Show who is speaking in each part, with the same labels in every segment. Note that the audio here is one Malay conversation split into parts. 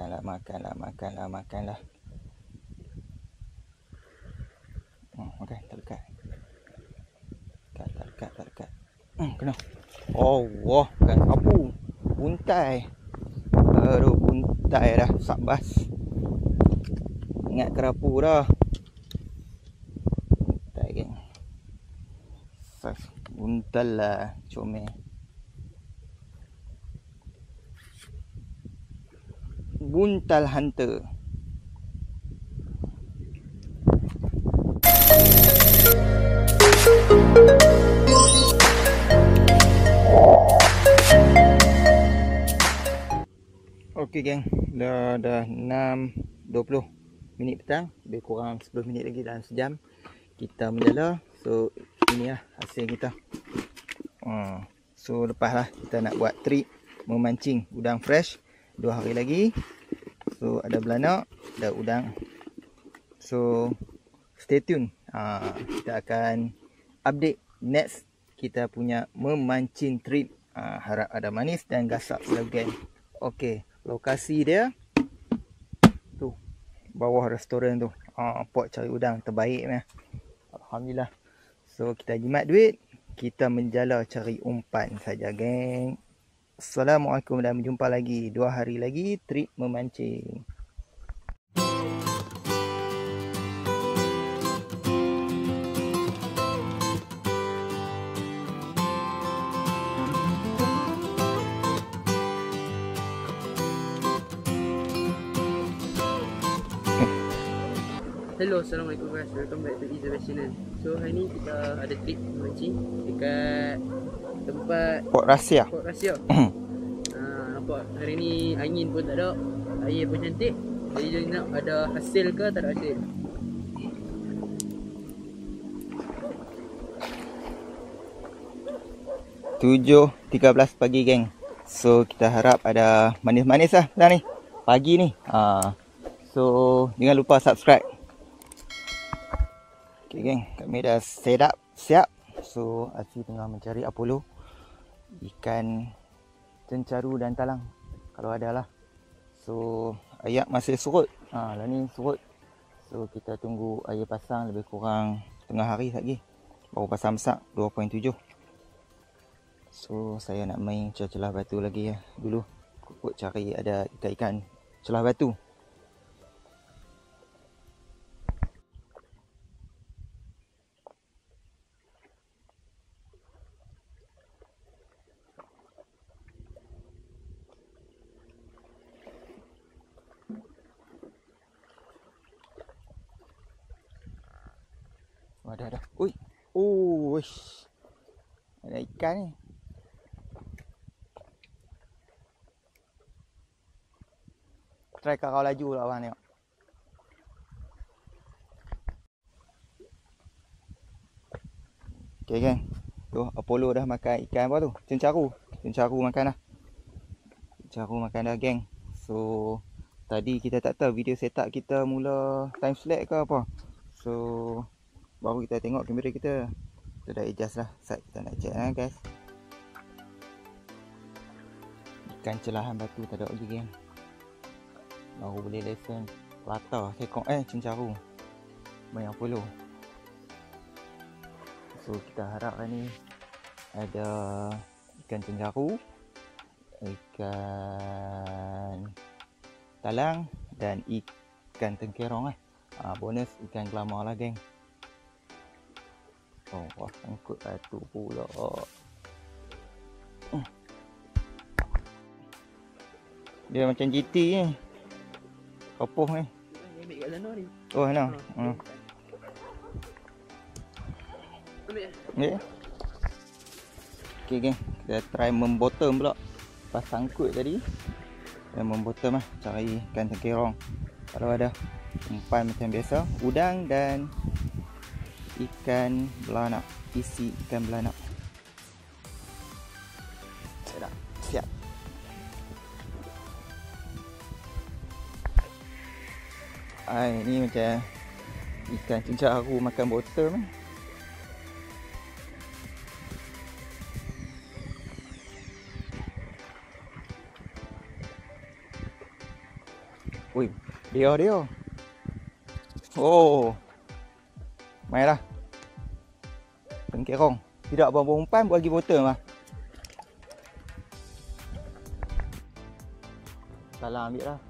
Speaker 1: Makanlah. Makan, tak dekat. Tak dekat. Kena. Allah, kan abu. Buntai. Aduh, buntai dah. Sabas. Ingat kerapu dah. Buntai, geng. Buntal lah, comel. Buntal hunter. Okey geng, dah 6.20 minit petang, lebih kurang 10 minit lagi dalam sejam kita menjala. So inilah hasil kita. So lepas lah kita nak buat trip memancing udang fresh 2 hari lagi. So ada belanak, ada udang. So stay tune. Kita akan update next kita punya memancing trip. Harap ada manis dan gasak selalu geng. Okey, lokasi dia tu bawah restoran tu. Pot cari udang terbaik ni. Alhamdulillah. So kita jimat duit, kita menjala cari umpan saja geng. Assalamualaikum dan berjumpa lagi 2 hari lagi trip memancing.
Speaker 2: Hello, Assalamualaikum guys, welcome back to Izabel Channel. So hari ni kita ada trip memancing dekat tempat
Speaker 1: Port Rahsia.
Speaker 2: Nampak hari ni angin pun tak ada, air pun cantik. Jadi dia nak ada hasil ke tak ada hasil.
Speaker 1: Tujuh 13 pagi geng. So kita harap ada manis-manis lah ni pagi ni. So jangan lupa subscribe. Okay geng, kami dah set up, siap. So Aci tengah mencari Apollo, ikan cencaru dan talang kalau ada lah. So ayak masih surut. Lah ni surut. So kita tunggu air pasang lebih kurang setengah hari lagi. Baru pasang besar 2.7. So saya nak main celah batu lagi ya dulu. Kukut cari ada ikan-ikan celah batu. Ada. Ui. Uish. Ada ikan ni. Try karau laju lah abang tengok. Okay geng. Tu Apollo dah makan ikan apa tu? Cencaru. Cencaru makan dah. Cencaru makan dah geng. So tadi kita tak tahu video setup kita mula time select ke apa. So baru kita tengok kamera kita. Kita dah adjust lah. Sat kita nak check guys. Ikan celahan batu tak ada lagi geng. Baru boleh lesen rata sekong cencaru main Apollo. So kita harap ni ada ikan cencaru, ikan talang dan ikan tengkerong bonus ikan gelama lah geng. Wah sangkut batu pula. Dia macam GT ni. Kopoh ni.
Speaker 2: Ambil kat sana ni.
Speaker 1: Oh mana?
Speaker 2: Ambil.
Speaker 1: Okay geng, kita try membottom pula. Pas sangkut tadi dan membottom lah, cari ikan tengkerong. Kalau ada umpan macam biasa, udang dan ikan belanak, isi ikan belanak. Siap. Ni macam ikan cencaru makan bottom ni. Ui, dia. Oh. Main lah. Pengkerong. Tidak abang umpan bagi botol lah. Salah ambil lah.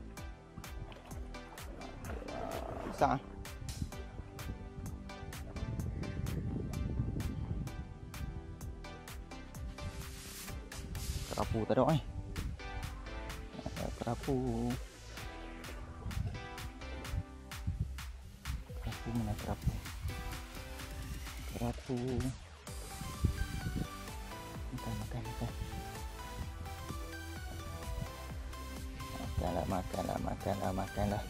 Speaker 1: Besar. Kerapu tak ada kerapu. Mana kerapu? Makan. Makanlah.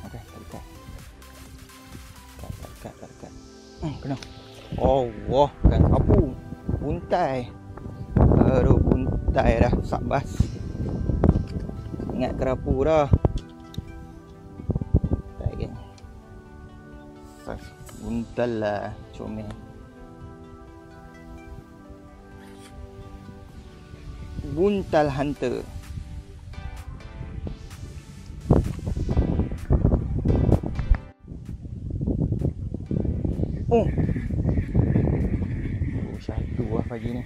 Speaker 1: Okey, dekat. Kena. Oh, wah, kan kerapu. Buntai. Aduh, buntai dah. Sabas. Ingat kerapu dah. Buntal lah, comel. Buntal hunter. Oh, satu lah pagi ni.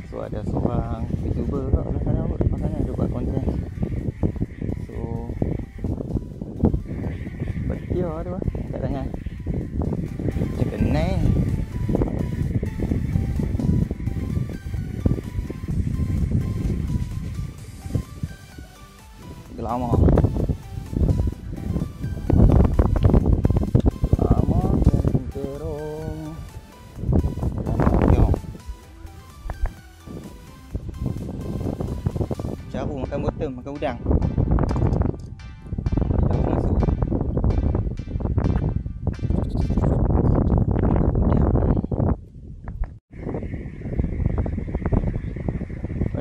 Speaker 1: So ada seorang YouTuber kat belah sana kot. Makanya dia buat konten. So betia tu lah kat tangan. Macam kenai. Lama dan terong. Caru makan botol, makan udang.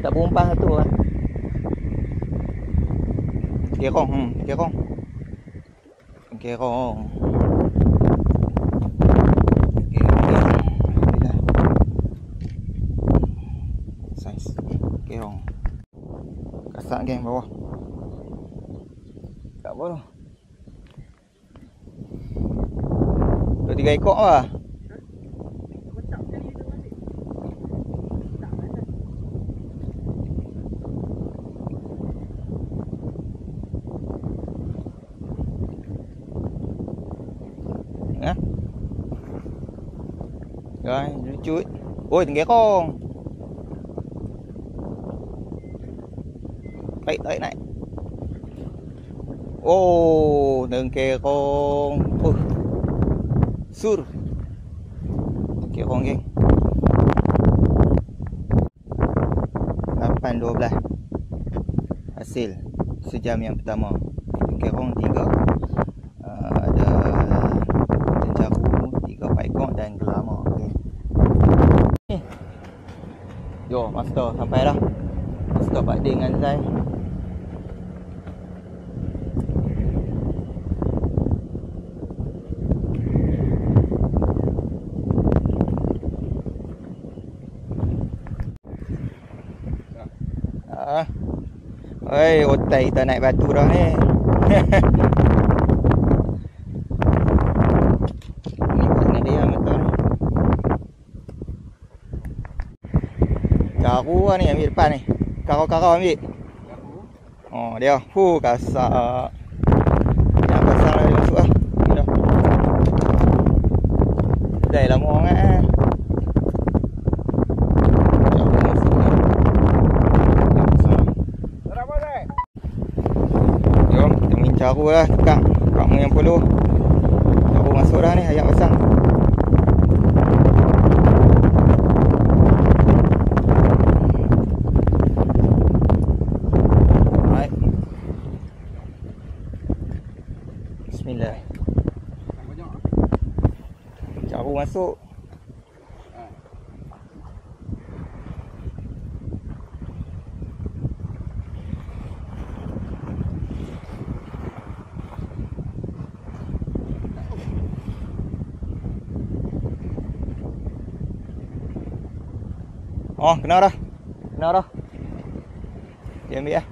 Speaker 1: Tak berumpan satu lah. Kerong. Saiz kerong. Kasak geng bawah. Tak apa tu. 2-3 ekor lah. Rồi, chuối. Ôi, thằng ghé con. Tới này. Ô, đừng kìa con. Sur. Kìa con geng. 8-12 hasil sejam yang pertama. Kerong 3. Ada jaru 3 ekor dan gelama. Okay. Yo, master sampai dah. Master Pak Din dengan Zai. Oi, otai kita naik batu dah ni. Ni kena dia betul. Garu lah ni ambil depan ni. Karau-karau ambil. Oh, dia. Kasar. Yang kasar dah dia masuk lah. Dah. Dah lama sangat eh. Caru lah, tekak kamu yang perlu. Caru masuk dah ni, ayam pasang. Alright. Bismillah. Caru masuk. Oh, kena dah. Dia ambil lah.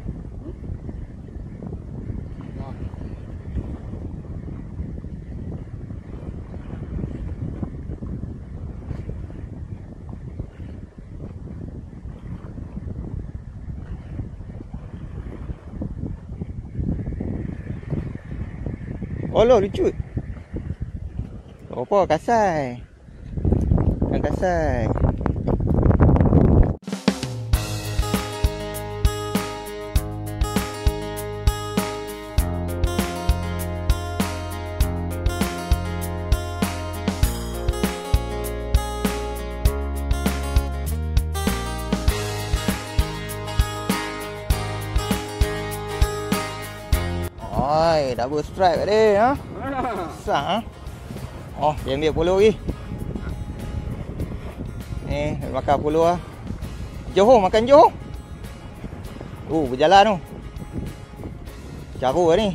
Speaker 1: Oh lo, lucu. Apa kasai? Yang kasai. Oi, double strike kat dia, ha? Besar, ha? Oh, dia ambil puluh lagi. Ni, makan puluh lah. Johor, makan Johor. Berjalan tu. Caru lah ni.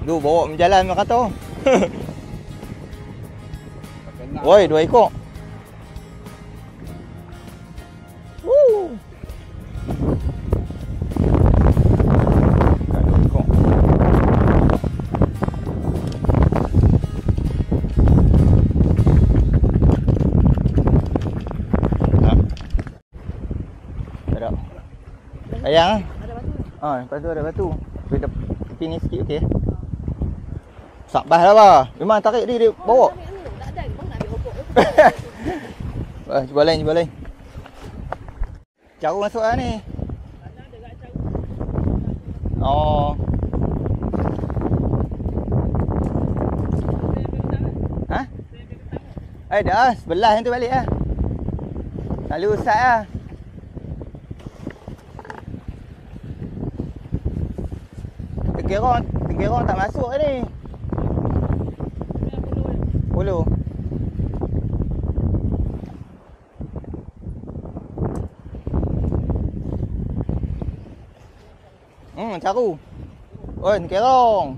Speaker 1: Bawa berjalan macam kata. Oi, 2 ekor. Ayang. Ada batu. Lepas tu ada batu. Tepi ni sikit okey. Sabah lah bah. Memang tarik dia bawa.
Speaker 2: Tak ada, bang nak ambil hopok.
Speaker 1: Cuba lain. Caru masuk lah ni.
Speaker 2: Ada kat caru.
Speaker 1: Oh. Ha? Dah, sebelah yang tu balik lah. Lalu usat lah. Tergerong tak masuk ni. Puluh. Caru. Oi, tergerong.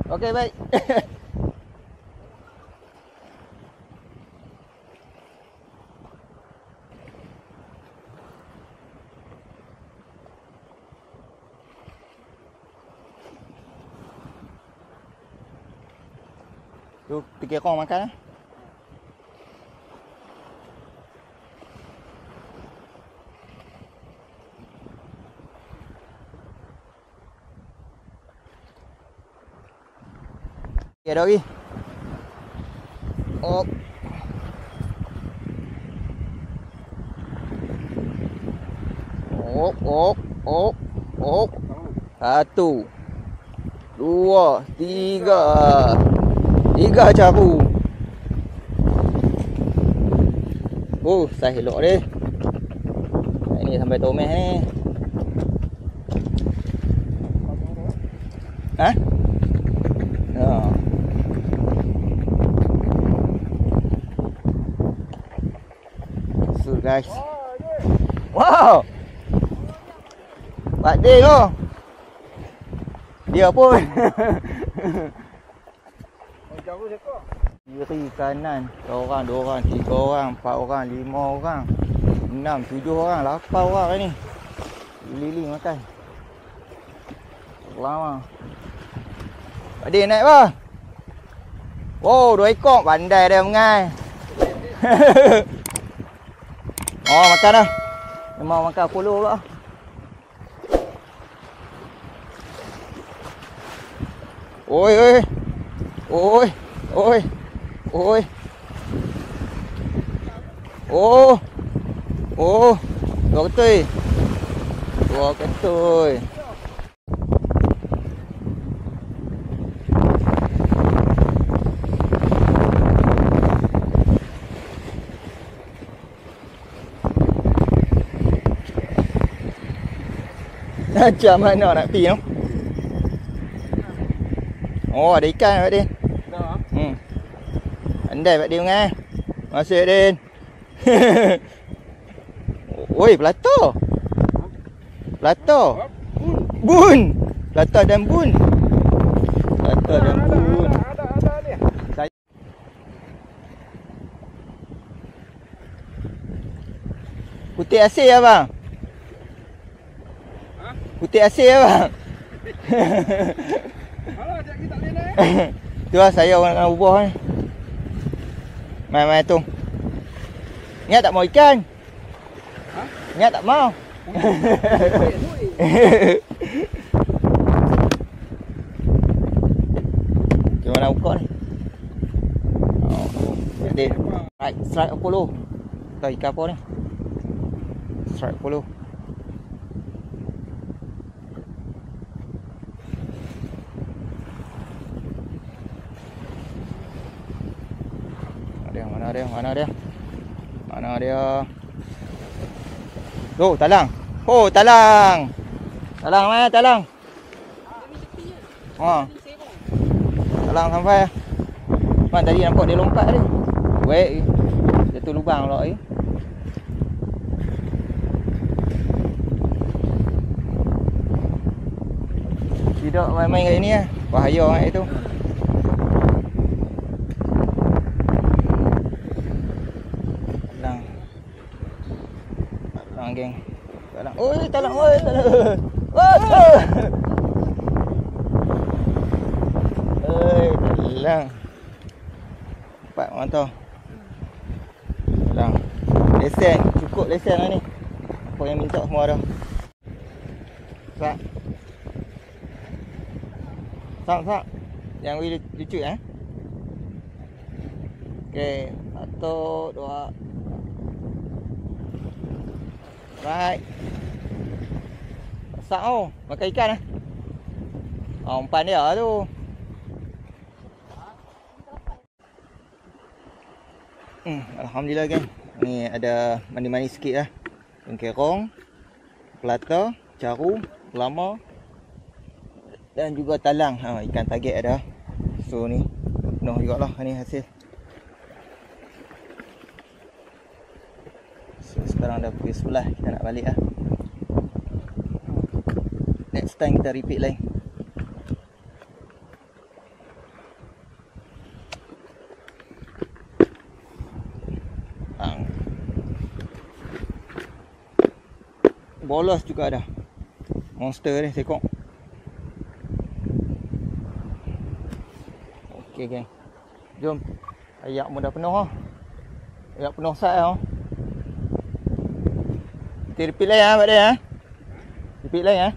Speaker 1: Okey, baik. Tu tergerong makan lah. Okay, ada lagi. Oh. Satu. 2, 3. 3 caru. Saiz elok dia. Ini sampai tomeh ni. Ha? So guys. Wow. Pak Ding tu. Dia pun. Kiri kanan, seorang, 2 orang, 3 orang, 4 orang, 5 orang, 6, 7 orang, 8 orang ni. Lili makan. Lama. Pak Din naik bah. 2 ekor, pandai dia mengai. Makan dah. Memang makan puluh pula. Oi. Dua ketui. Macam mana nak pergi tu? Ada ikan Pak Din. Andai Pak Din mengai. Masuk Din. Oi, pelata. Bun. Pelata dan bun. Ada dia. Putih asin abang. Putih asin abang.
Speaker 2: Alah, sekejap tak boleh naik.
Speaker 1: Tu lah saya orang nak ubah ni. Mai tu. Ingat tak mau ikan? Ingat tak mau. Macam mana ukur ni? Oh, jadi strike Apollo. Tahu ikan apa ni? Strike Apollo. Mana dia? Tu, talang. Oh, talang. Talang mana? Talang. Ha. Talang sampai. Man tadi nampak dia lompat tadi. Weh. Dia tu lubang pula ni. Tidak main-main kat sini lah. Bahaya kat itu. Talang geng. Talang. Oi, talang. Oi, talang. Oi, talang. Nampak mantau. Talang. Lesen, cukup lesen lah ni. Apa yang minta semua dah. Sak. Sak. Yang lucu eh. Okey, 1 2. Right. Sak oh, makan ikan ah. Oh, umpan dia tu. Alhamdulillah geng. Ni ada mani-mani sikit lah. Kerong, pelata, caru, lama dan juga talang. Ikan target ada. So ni penuh jugalah ni hasil. So sekarang dah pukul 11, kita nak balik lah. Next time kita repeat lain. Bolos juga ada. Monster ni sekok. Okey geng. Jom. Ayak mu dah penuh ah. Ayak penuh sat ah. Kita repeat lain ah, Pak dia ah. Repeat lain ah.